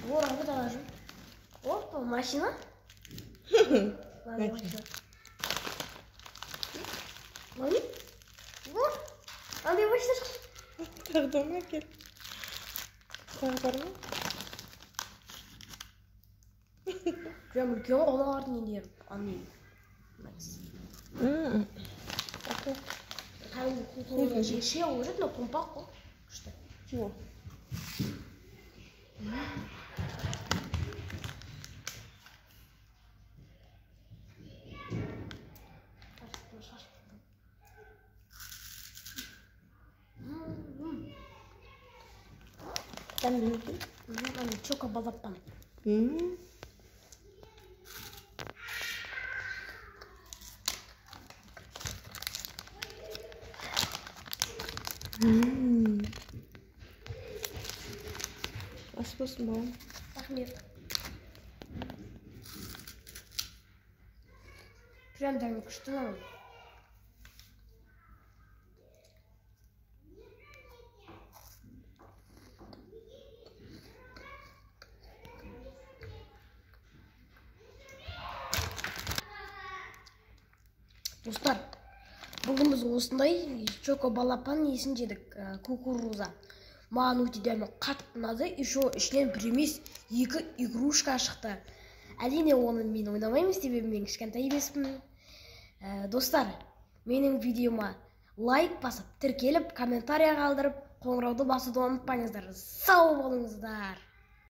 Вот, а вот даже. Опа, машина. Ладно, машина. Мами? Вот. Андай машина. Тағдырма кел. Тағы бар ма? Прям үлкен қолағардың ендер. Анмен. Кәдімгі ше олжет, но компақ қой. Күшті. Чего? Там минуты. Чока балапан. Ас болсын бауым. Рахмет. Прям дәмі күшті лау. Достар, бүгін біз осындай чоко балапан несін жедік, кукуруза. Маған өте дәмі қатты ұнады, еще ішінен бір емес 2 игрушка шықты. Әрине оны мен ойнамаймын, себебі мен кішкентай емеспін. Достар, менің видеома лайк басып, тіркеліп, комментария қалдырып, қоңырауды басуды ұмытпаңыздар. Сау болыңыздар.